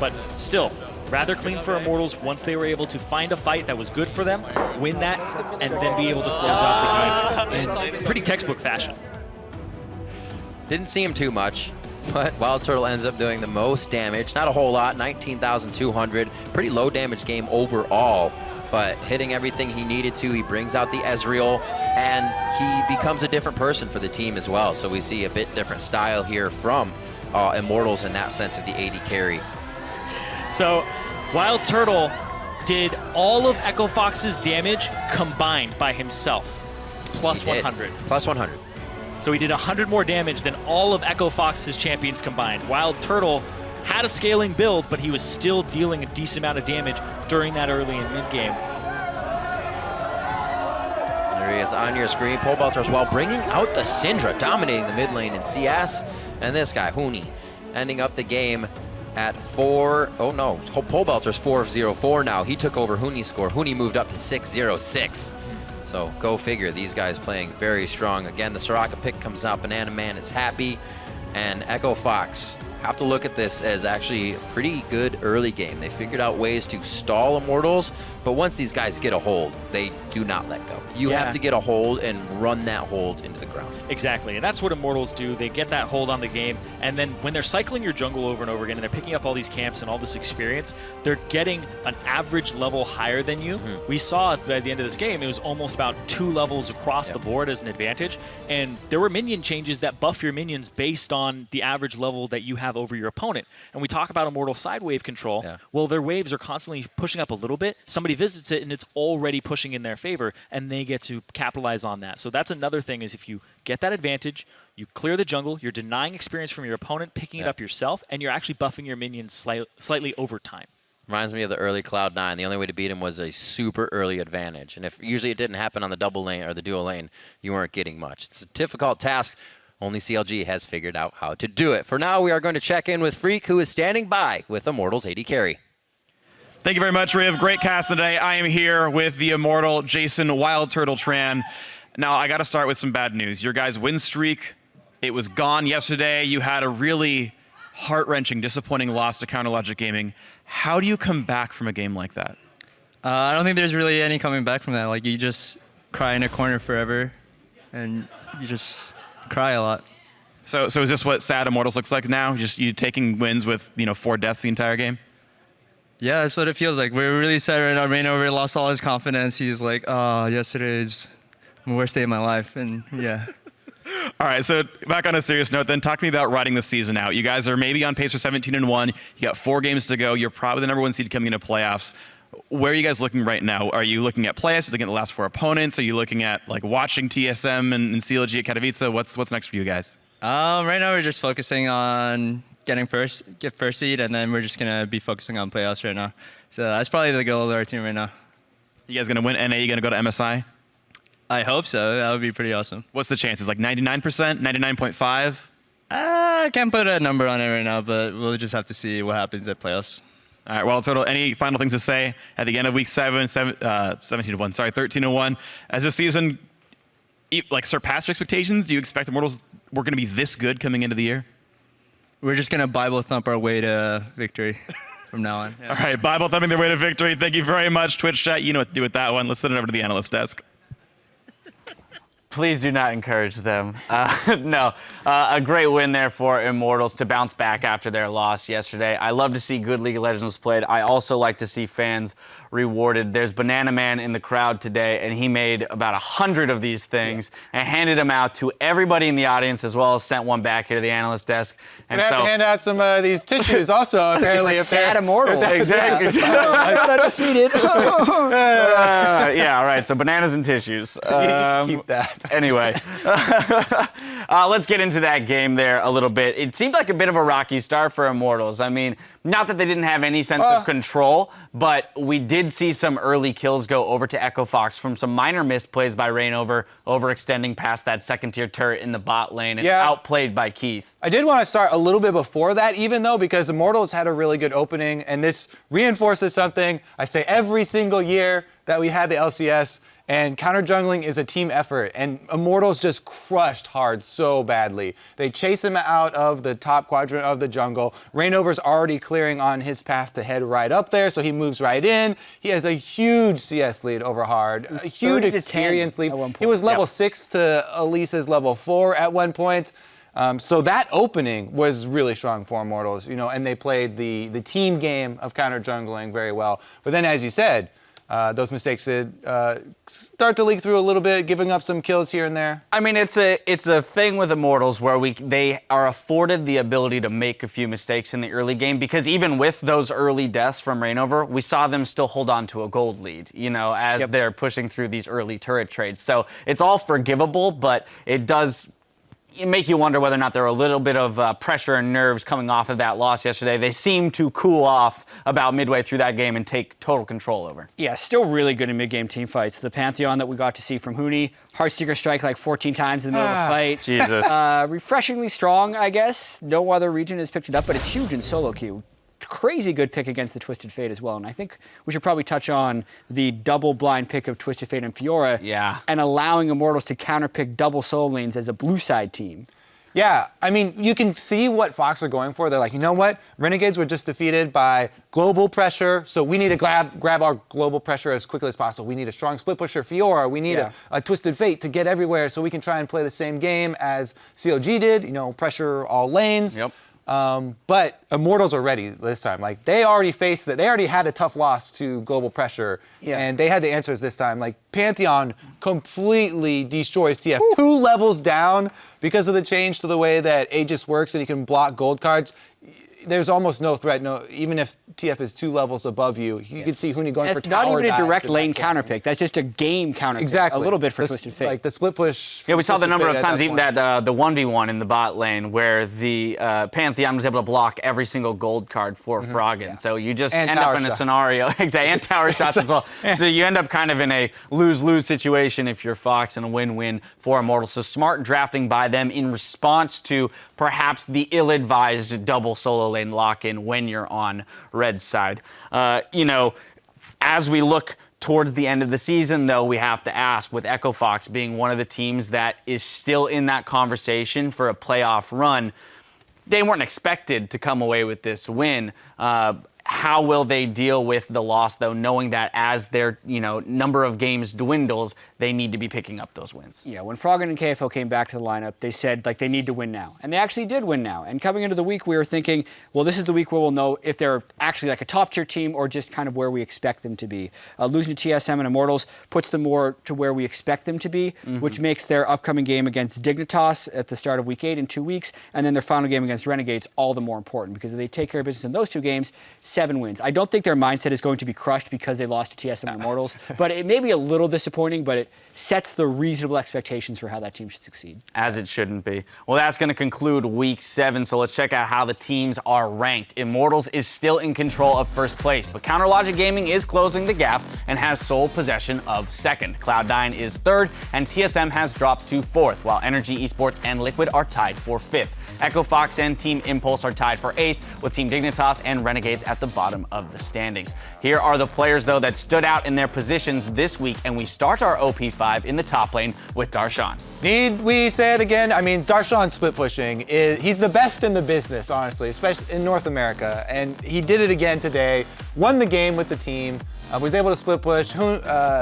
but still, rather clean for Immortals once they were able to find a fight that was good for them, win that, and then be able to close out the game in pretty textbook fashion. Didn't see him too much, but Wild Turtle ends up doing the most damage. Not a whole lot, 19,200. Pretty low damage game overall, but hitting everything he needed to. He brings out the Ezreal, and he becomes a different person for the team as well. So we see a bit different style here from Immortals in that sense of the AD carry. So Wild Turtle did all of Echo Fox's damage combined by himself, plus 100. Plus 100. So he did 100 more damage than all of Echo Fox's champions combined. Wild Turtle had a scaling build, but he was still dealing a decent amount of damage during that early and mid game. There he is on your screen. Pole Belter as well, bringing out the Syndra, dominating the mid lane in CS. And this guy, Huni, ending up the game at 4. Oh no, Pole Belter's 4-0-4 now. He took over Huni's score. Huni moved up to 6-0-6. So go figure, these guys playing very strong. Again, the Soraka pick comes out, Banana Man is happy, and Echo Fox have to look at this as actually a pretty good early game. They figured out ways to stall Immortals, but once these guys get a hold, they do not let go. You have to get a hold and run that hold into the ground. Exactly, and that's what Immortals do. They get that hold on the game, and then when they're cycling your jungle over and over again, and they're picking up all these camps and all this experience, they're getting an average level higher than you. We saw by the end of this game, it was almost about 2 levels across the board as an advantage, and there were minion changes that buff your minions based on the average level that you have over your opponent. And we talk about Immortal side wave control. Well, their waves are constantly pushing up a little bit. Somebody visits it, and it's already pushing in their favor, and they get to capitalize on that. So that's another thing, is if you get that advantage, you clear the jungle, you're denying experience from your opponent, picking it up yourself, and you're actually buffing your minions slightly over time. Reminds me of the early Cloud9. The only way to beat him was a super early advantage. And if usually it didn't happen on the double lane or the dual lane, you weren't getting much. It's a difficult task. Only CLG has figured out how to do it. For now, we are going to check in with Freak, who is standing by with Immortals AD carry. Thank you very much, Riv. Great cast today. I am here with the Immortal Jason Wild Turtle Tran. Now, I got to start with some bad news. Your guys' win streak, it was gone yesterday. You had a really heart-wrenching, disappointing loss to Counterlogic Gaming. How do you come back from a game like that? I don't think there's really any coming back from that. Like, you just cry in a corner forever, and you just cry a lot. So is this what sad Immortals looks like now? Just you taking wins with 4 deaths the entire game? Yeah, that's what it feels like. We're really sad right now. Rainover lost all his confidence. He's like, oh, yesterday's the worst day of my life, and yeah. All right, so back on a serious note then, talk to me about riding the season out. You guys are maybe on pace for 17-1. You got 4 games to go. You're probably the #1 seed coming into playoffs. Where are you guys looking right now? Are you looking at playoffs? Are you looking at the last 4 opponents? Are you looking at like watching TSM and CLG at Katowice? What's next for you guys? Right now we're just focusing on get first seed, and then we're just gonna be focusing on playoffs right now. So that's probably the goal of our team right now. You guys gonna win NA? You gonna go to MSI? I hope so. That would be pretty awesome. What's the chances? Like 99%, 99.5? I can't put a number on it right now, but we'll just have to see what happens at playoffs. All right, well, Total, any final things to say at the end of week 17-1, sorry, 13-1? As this season like surpassed your expectations? Do you expect Immortals were going to be this good coming into the year? We're just going to Bible thump our way to victory from now on. Yeah. All right, Bible thumping their way to victory. Thank you very much, Twitch chat. You know what to do with that one. Let's send it over to the analyst desk. Please do not encourage them. A great win there for Immortals to bounce back after their loss yesterday. I love to see good League of Legends played. I also like to see fans rewarded. There's Banana Man in the crowd today, and he made about 100 of these things and handed them out to everybody in the audience, as well as sent one back here to the analyst desk. And we have to hand out some of these tissues also, apparently. Sad Immortal. Exactly. Undefeated. Yeah, all right, so bananas and tissues. Keep that. Anyway, let's get into that game there a little bit. It seemed like a bit of a rocky start for Immortals. I mean, not that they didn't have any sense of control, but we did did see some early kills go over to Echo Fox from some minor missed plays by Reignover, overextending past that second-tier turret in the bot lane and outplayed by Keith. I did want to start a little bit before that, even though, because Immortals had a really good opening, and this reinforces something I say every single year that we had the LCS, and counter jungling is a team effort, and Immortals just crushed hard so badly. They chase him out of the top quadrant of the jungle. Reignover's already clearing on his path to head right up there, so he moves right in. He has a huge CS lead over Hard, a huge experience lead. He was level 6 to Elise's level 4 at one point. So that opening was really strong for Immortals, and they played the team game of counter jungling very well. But then, as you said, those mistakes did start to leak through a little bit, giving up some kills here and there. I mean, it's a thing with Immortals where they are afforded the ability to make a few mistakes in the early game, because even with those early deaths from Reignover, we saw them still hold on to a gold lead, as they're pushing through these early turret trades. So it's all forgivable, but it does make you wonder whether or not there are a little bit of pressure and nerves coming off of that loss yesterday. They seem to cool off about midway through that game and take total control over. Yeah, still really good in mid-game team fights. The Pantheon that we got to see from Huni, Heartseeker strike like 14 times in the middle of the fight. Jesus. Refreshingly strong, I guess. No other region has picked it up, but it's huge in solo queue. Crazy good pick against the Twisted Fate as well. And I think we should probably touch on the double blind pick of Twisted Fate and Fiora. Yeah. And allowing Immortals to counterpick double solo lanes as a blue side team. Yeah, I mean, you can see what Fox are going for. They're like, you know what? Renegades were just defeated by global pressure, so we need to grab our global pressure as quickly as possible. We need a strong split pusher Fiora. We need a Twisted Fate to get everywhere so we can try and play the same game as COG did, pressure all lanes. Yep. But Immortals are ready this time. Like, they already faced that. They already had a tough loss to global pressure, and they had the answers this time. Like, Pantheon completely destroys TF. 2 levels down because of the change to the way that Aegis works, and you can block gold cards. There's almost no threat. Even if TF is 2 levels above you, you can see Huni going for tower That's not even a dives direct in lane that game. counter pick. That's just a game counter pick. Exactly. A little bit for Twisted Fate. Like the split push. Yeah, we saw the Twisted number Fate of at times even point. that the 1v1 in the bot lane where the Pantheon was able to block every single gold card for Froggen. So you just And end up tower in a shots. scenario, exactly, and tower shots as well. So you end up kind of in a lose-lose situation if you're Fox, and a win-win for Immortals. So smart drafting by them in response to perhaps the ill-advised double solo lane lock-in when you're on red side. As we look towards the end of the season, though, we have to ask, with Echo Fox being one of the teams that is still in that conversation for a playoff run, they weren't expected to come away with this win. How will they deal with the loss, though, knowing that as their number of games dwindles, they need to be picking up those wins? Yeah, when Froggen and KFO came back to the lineup, they said they need to win now. And they actually did win now. And coming into the week, we were thinking, well, this is the week where we'll know if they're actually like a top-tier team or just kind of where we expect them to be. Losing to TSM and Immortals puts them more to where we expect them to be, which makes their upcoming game against Dignitas at the start of week 8 in 2 weeks, and then their final game against Renegades all the more important, because if they take care of business in those 2 games, 7 wins. I don't think their mindset is going to be crushed because they lost to TSM and Immortals, but it may be a little disappointing, but it sets the reasonable expectations for how that team should succeed. As it shouldn't be. Well, that's going to conclude week 7, so let's check out how the teams are ranked. Immortals is still in control of first place, but CounterLogic Gaming is closing the gap and has sole possession of second. Cloud9 is third, and TSM has dropped to fourth, while Energy Esports and Liquid are tied for fifth. Echo Fox and Team Impulse are tied for 8th, with Team Dignitas and Renegades at the bottom of the standings. Here are the players, though, that stood out in their positions this week, and we start our OP5 in the top lane with Darshan. Need we say it again? I mean, Darshan split pushing, he's the best in the business, honestly, especially in North America, and he did it again today, won the game with the team, was able to split push.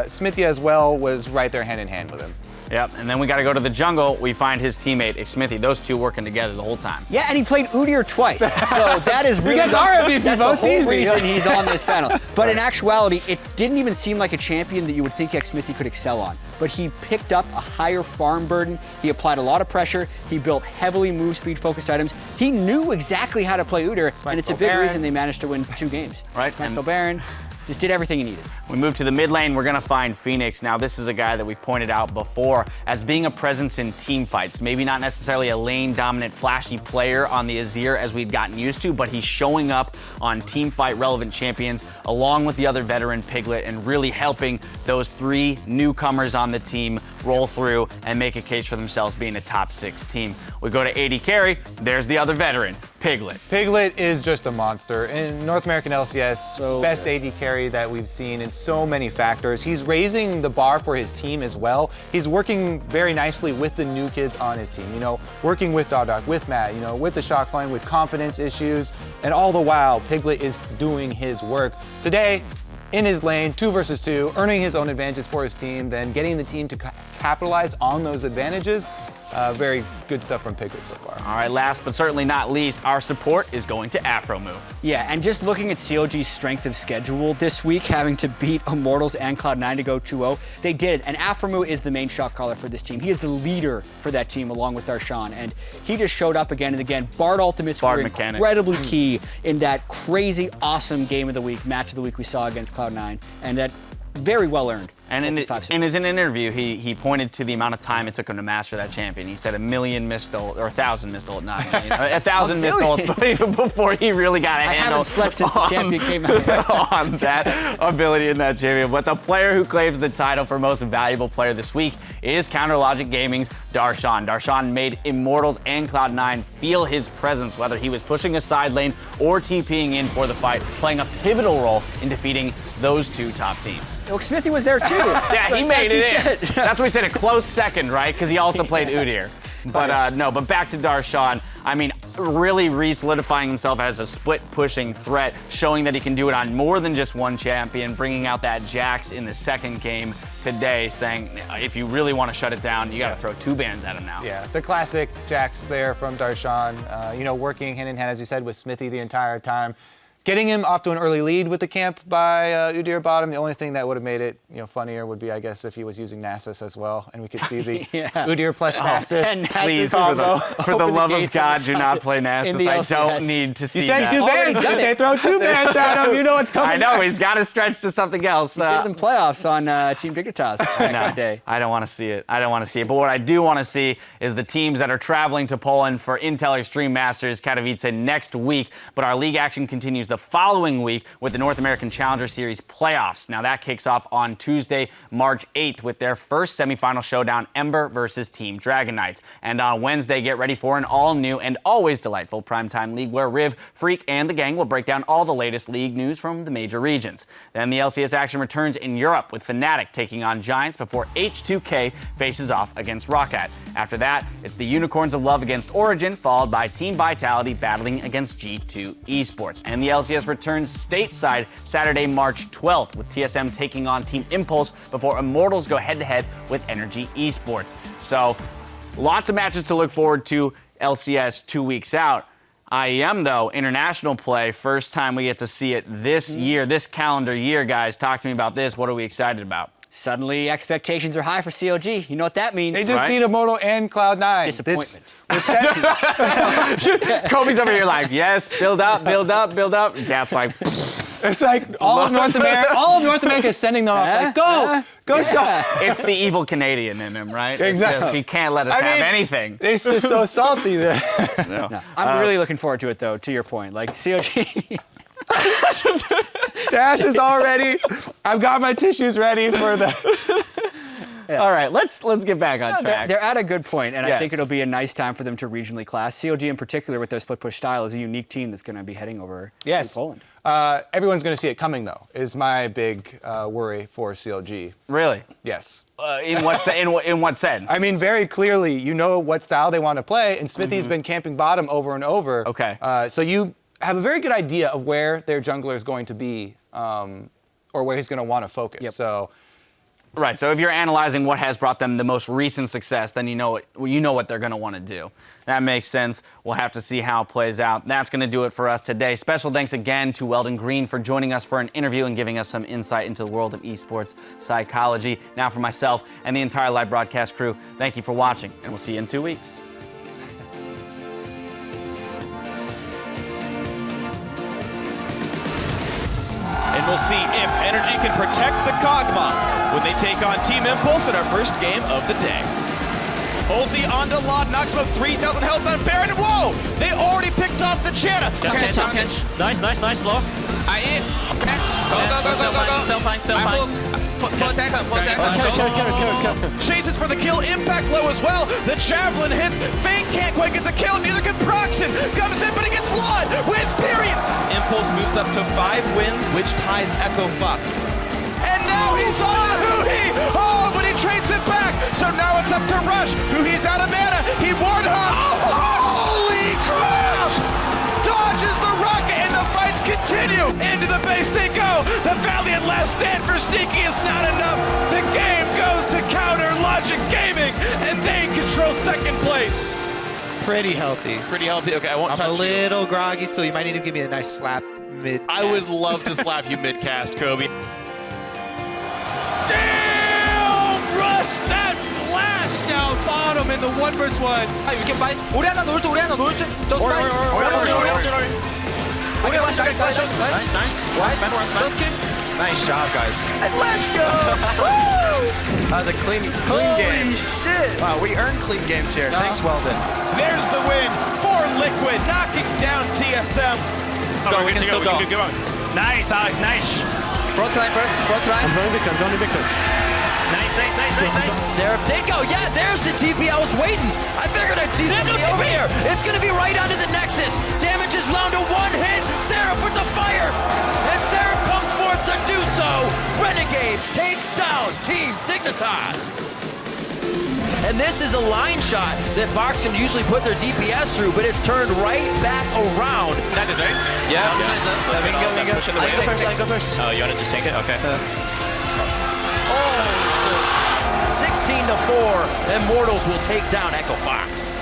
Smithy as well was right there hand in hand with him. Yep, and then we got to go to the jungle. We find his teammate, Smithy. Those two working together the whole time. Yeah, and he played Udyr twice. So that is really gets our MVP that's the votes whole easy. reason he's on this panel. But in actuality, it didn't even seem like a champion that you would think Smithy could excel on. But he picked up a higher farm burden. He applied a lot of pressure. He built heavily move speed focused items. He knew exactly how to play Udyr, and it's a big reason they managed to win 2 games. Right. Smashville Baron. just did everything he needed. We move to the mid lane, we're going to find Phoenix. Now, this is a guy that we've pointed out before as being a presence in team fights. Maybe not necessarily a lane-dominant, flashy player on the Azir as we'd gotten used to, but he's showing up on team fight relevant champions along with the other veteran Piglet and really helping those 3 newcomers on the team roll through and make a case for themselves being a top 6 team. We go to AD carry, there's the other veteran, Piglet. Piglet is just a monster. In North American LCS, best AD carry that we've seen in so many factors. He's raising the bar for his team as well. He's working very nicely with the new kids on his team. You know, working with Dog, with Matt, you know, with the shot line, with confidence issues, and all the while, Piglet is doing his work. Today, in his lane, 2 versus 2, earning his own advantages for his team, then getting the team to capitalize on those advantages. Very good stuff from Piglet so far. All right, last but certainly not least, our support is going to Afromoo. Yeah, and just looking at COG's strength of schedule this week, having to beat Immortals and Cloud9 to go 2-0, they did. And Afromoo is the main shot caller for this team. He is the leader for that team along with Darshan. And he just showed up again and again. Bard ultimates were incredibly key in that crazy, awesome game of the week, match of the week we saw against Cloud9. And that very well earned. And in his interview, he pointed to the amount of time it took him to master that champion. He said 1,000,000 missed ult, or 1,000 missed ult, not 1,000,000. 1,000 missed ults, but even before he really got a handle haven't slept since the champion came out. on that ability in that champion. But the player who claims the title for most valuable player this week is Counterlogic Gaming's Darshan. Darshan made Immortals and Cloud9 feel his presence, whether he was pushing a side lane or TPing in for the fight, playing a pivotal role in defeating those 2 top teams. Look, Smithy was there too. Yeah, he made it in. That's why we said a close second, right? Because he also played Udyr. But no, but back to Darshan. I mean, really re-solidifying himself as a split-pushing threat, showing that he can do it on more than just one champion, bringing out that Jax in the second game today, saying if you really want to shut it down, you got to throw 2 bans at him now. Yeah, the classic Jax there from Darshan. You know, working hand in hand, as you said, with Smithy the entire time. Getting him off to an early lead with the camp by Udyr bottom. The only thing that would have made it, you know, funnier would be, I guess, if he was using Nasus as well, and we could see the Udyr plus Nasus. Please, for the love of God, do not play Nasus. I don't need to see you said that. 2 bans. If they throw 2 bans at him, you know what's coming. I know, next. he's got to stretch to something else. He did them playoffs on Team Dignitas back in the day. I don't want to see it. I don't want to see it. But what I do want to see is the teams that are traveling to Poland for Intel Extreme Masters Katowice next week. But our league action continues the following week with the North American Challenger Series playoffs. Now that kicks off on Tuesday, March 8th with their first semifinal showdown, Ember versus Team Dragon Knights. And on Wednesday, get ready for an all-new and always delightful primetime league where Riv, Freak, and the gang will break down all the latest league news from the major regions. Then the LCS action returns in Europe with Fnatic taking on Giants before H2K faces off against Roccat. After that, it's the Unicorns of Love against Origin, followed by Team Vitality battling against G2 Esports. And the LCS returns stateside Saturday, March 12th, with TSM taking on Team Impulse before Immortals go head-to-head with Energy Esports. So, lots of matches to look forward to LCS 2 weeks out. IEM, though, international play, first time we get to see it this year, this calendar year, guys. Talk to me about this. What are we excited about? Suddenly, expectations are high for COG. You know what that means. They just beat Immortal and Cloud9. Disappointment. Kobe's over here like, yes, build up, build up, build up. Jat's like, it's like all of North America is sending them off. Like, go, Sean. It's the evil Canadian in him, right? Exactly. He can't let us have anything. They're just so salty there. No. I'm really looking forward to it, though, to your point. Like, COG... Dash is all ready. I've got my tissues ready for the... All right, let's get back on track. They're at a good point, and I think it'll be a nice time for them to regionally class. COG in particular, with their split push style, is a unique team that's going to be heading over to Poland. Everyone's going to see it coming, though, is my big worry for CLG. Really? Yes. In what sense? I mean, very clearly, you know what style they want to play, and Smithy's been camping bottom over and over. Okay. So you have a very good idea of where their jungler is going to be, or where he's going to want to focus. Yep. So. Right, so if you're analyzing what has brought them the most recent success, then you know what they're going to want to do. That makes sense. We'll have to see how it plays out. That's going to do it for us today. Special thanks again to Weldon Green for joining us for an interview and giving us some insight into the world of esports psychology. Now for myself and the entire live broadcast crew, thank you for watching, and we'll see you in 2 weeks. In we'll see if Energy can protect the Kog'Maw when they take on Team Impulse in our first game of the day. Ulti onto Lod, knocks him up 3,000 health on Baron. Whoa! They already picked off the Channa. Nice, low. Still fine. Chases for the kill, impact low as well. The Javelin hits, Fang can't quite get the kill, neither can Proxen. Comes in, but he gets Lod with period. Impulse moves up to 5 wins, which ties Echo Fox. And now he's on Huhi! Oh, but he trades it back! So now it's up to Rush. Huhi's out of mana. He warned her. Holy crash! Dodges the rocket and the fights continue. Into the base they go. The valiant last stand for Sneaky is not enough. The game goes to counter Logic Gaming, and they control second place. Pretty healthy. Pretty healthy. Okay, I won't I'm touch a you. little groggy, so you might need to give me a nice slap mid. I would love to slap you mid-cast, Kobe. Damn! Rush that flash down bottom in the 1v1. 아, 이렇게 빨리. 우리 하나 놀 때, 우리 하나 놀 때. Just fight. Nice. Just keep. Nice job, guys. And let's go. The clean game. Holy shit. Wow, we earned clean games here. Thanks, Weldon. There's the win for Liquid, knocking down TSM. Go, we can still go. Nice, Alex. Nice. Front line first. Front line. I'm joining Victor. Nice. Seraph did go. Yeah, there's the TP. I was waiting. I figured I'd see somebody over here. It's going to be right onto the Nexus. Damage is down to 1 hit. Seraph with the fire. And Seraph comes forth to do so. Renegades takes down Team Dignitas. And this is a line shot that Fox can usually put their DPS through, but it's turned right back around. That is right? Yeah. We can go first. Oh, you want to just take it? Okay. 16-4, Immortals will take down Echo Fox.